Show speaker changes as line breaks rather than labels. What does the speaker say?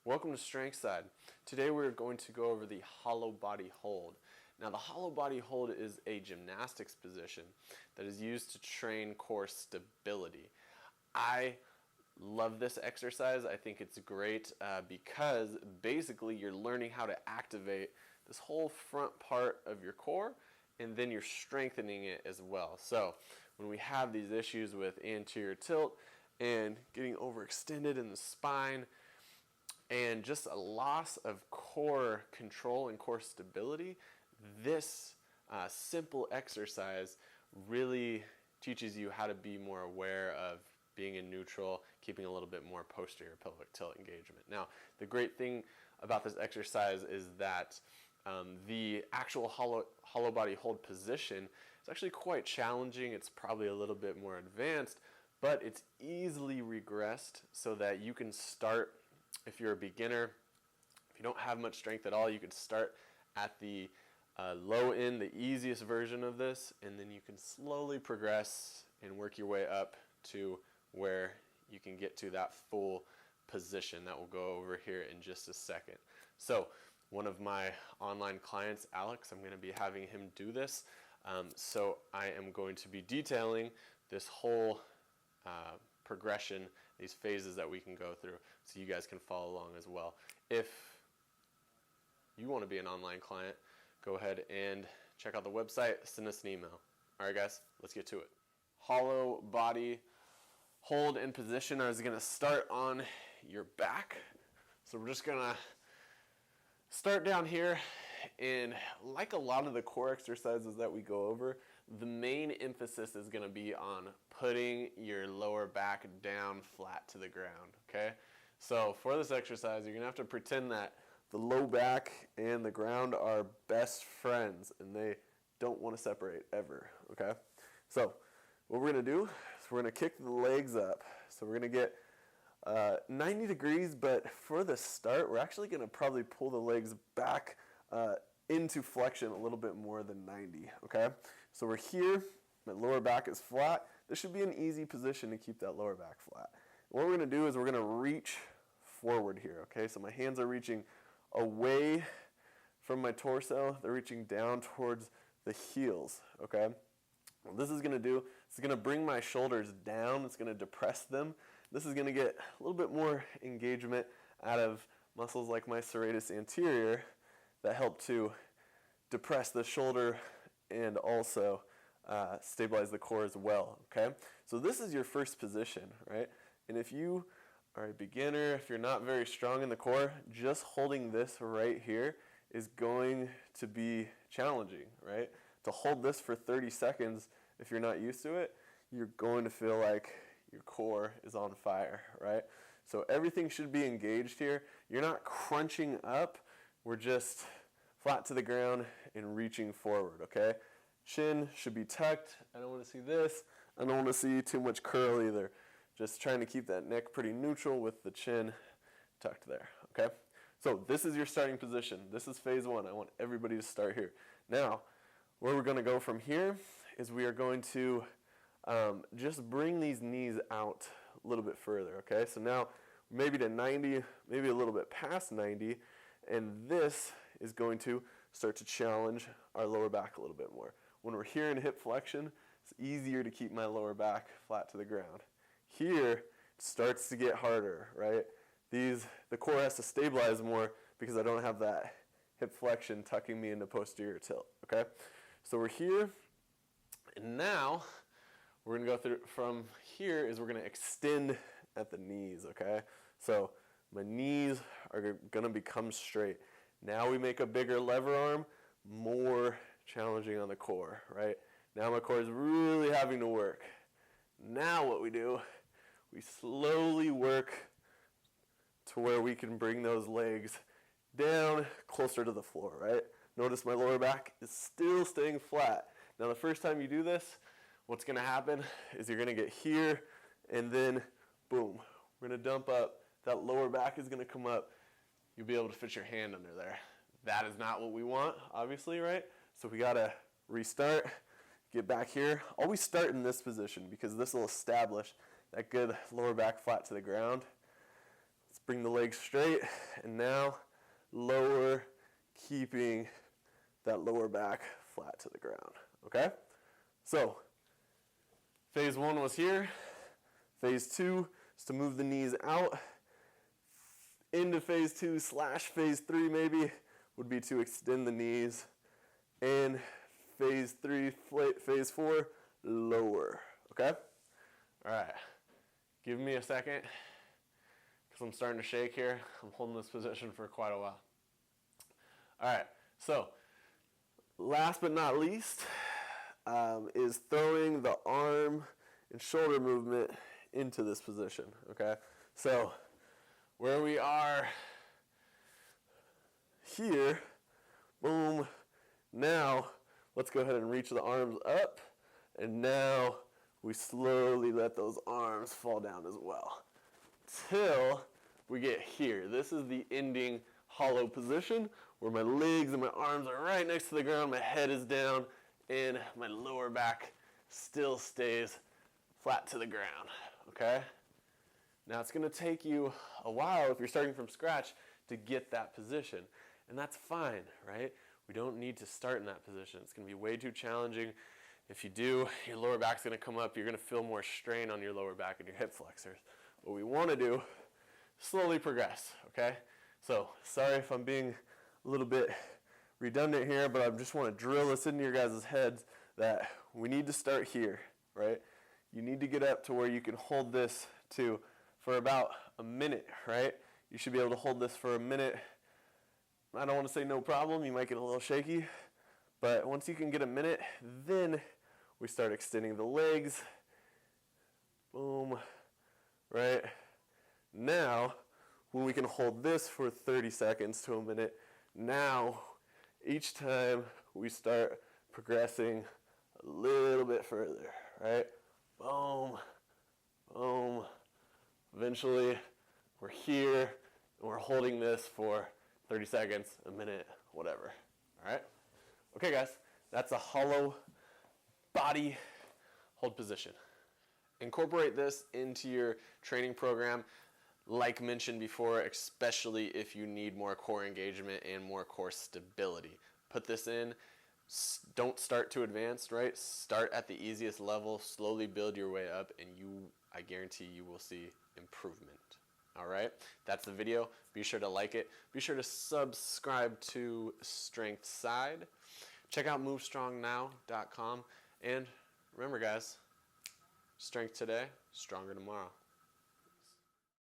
Welcome to Strength Side. Today we're going to go over the hollow body hold. Now the hollow body hold is a gymnastics position that is used to train core stability. I love this exercise. I think it's great because basically you're learning how to activate this whole front part of your core, and then you're strengthening it as well. So when we have these issues with anterior tilt and getting overextended in the spine, and just a loss of core control and core stability, this simple exercise really teaches you how to be more aware of being in neutral, keeping a little bit more posterior pelvic tilt engagement. Now, the great thing about this exercise is that the actual hollow body hold position is actually quite challenging. It's probably a little bit more advanced, but it's easily regressed so that you can start. If you're a beginner, if you don't have much strength at all, you can start at the low end, the easiest version of this, and then you can slowly progress and work your way up to where you can get to that full position that we'll go over here in just a second. So one of my online clients, Alex, I'm going to be having him do this. So I am going to be detailing this whole progression, these phases that we can go through, so you guys can follow along as well. If you want to be an online client, go ahead and check out the website, send us an email. All right, guys, let's get to it. Hollow body hold and position. I was going to start on your back. So we're just going to start down here, and like a lot of the core exercises that we go over, the main emphasis is going to be on putting your lower back down flat to the ground, okay? So for this exercise, you're going to have to pretend that the low back and the ground are best friends, and they don't want to separate ever, okay? So what we're going to do is we're going to kick the legs up. So we're going to get 90 degrees, but for the start, we're actually going to probably pull the legs back into flexion a little bit more than 90, okay? So we're here, my lower back is flat. This should be an easy position to keep that lower back flat. And what we're gonna do is we're gonna reach forward here, okay? So my hands are reaching away from my torso. They're reaching down towards the heels, okay? What this is gonna do, it's gonna bring my shoulders down. It's gonna depress them. This is gonna get a little bit more engagement out of muscles like my serratus anterior that help to depress the shoulder and also stabilize the core as well, okay? So this is your first position, right? And if you are a beginner, if you're not very strong in the core, just holding this right here is going to be challenging, right? To hold this for 30 seconds, if you're not used to it, you're going to feel like your core is on fire, right? So everything should be engaged here. You're not crunching up. We're just flat to the ground and reaching forward, okay? Chin should be tucked. I don't want to see this. I don't want to see too much curl either. Just trying to keep that neck pretty neutral with the chin tucked there, okay? So this is your starting position. This is phase one. I want everybody to start here. Now, where we're going to go from here is we are going to just bring these knees out a little bit further, okay? So now maybe to 90, maybe a little bit past 90, and this is going to start to challenge our lower back a little bit more. When we're here in hip flexion, it's easier to keep my lower back flat to the ground. Here, it starts to get harder, right? The core has to stabilize more because I don't have that hip flexion tucking me into posterior tilt, okay? So we're here, and now we're gonna go through from here is we're gonna extend at the knees, okay? So my knees are gonna become straight. Now we make a bigger lever arm, more challenging on the core, right? Now my core is really having to work. Now what we do, we slowly work to where we can bring those legs down closer to the floor, right? Notice my lower back is still staying flat. Now the first time you do this, what's gonna happen is you're gonna get here, and then boom, we're gonna dump up. That lower back is gonna come up. You'll be able to fit your hand under there. That is not what we want, obviously, right? So we gotta restart, get back here. Always start in this position because this will establish that good lower back flat to the ground. Let's bring the legs straight, and now lower, keeping that lower back flat to the ground, okay? So, phase 1 was here. Phase 2 is to move the knees out. Into phase 2 / phase 3 maybe would be to extend the knees. And phase 3, phase 4, lower, okay? All right, give me a second because I'm starting to shake here. I'm holding this position for quite a while. All right, so last but not least is throwing the arm and shoulder movement into this position, okay? So where we are here, boom, now let's go ahead and reach the arms up, and now we slowly let those arms fall down as well till we get here. This is the ending hollow position where my legs and my arms are right next to the ground, my head is down, and my lower back still stays flat to the ground, okay? Now it's gonna take you a while if you're starting from scratch to get that position, and that's fine, right? We don't need to start in that position. It's gonna be way too challenging. If you do, your lower back's gonna come up, you're gonna feel more strain on your lower back and your hip flexors. What we wanna do, slowly progress, okay? So, sorry if I'm being a little bit redundant here, but I just wanna drill this into your guys' heads that we need to start here, right? You need to get up to where you can hold this for about a minute, right? You should be able to hold this for a minute. I don't want to say no problem, you might get a little shaky, but once you can get a minute, then we start extending the legs. Boom, right? Now, when we can hold this for 30 seconds to a minute, now each time we start progressing a little bit further, right? Boom, boom. Eventually, we're here, and we're holding this for 30 seconds, a minute, whatever, all right? Okay, guys, that's a hollow body hold position. Incorporate this into your training program, like mentioned before, especially if you need more core engagement and more core stability. Put this in. Don't start too advanced, right? Start at the easiest level, slowly build your way up, and I guarantee you will see improvement. All right, that's the video. Be sure to like it. Be sure to subscribe to Strength Side. Check out movestrongnow.com. And remember, guys, strength today, stronger tomorrow.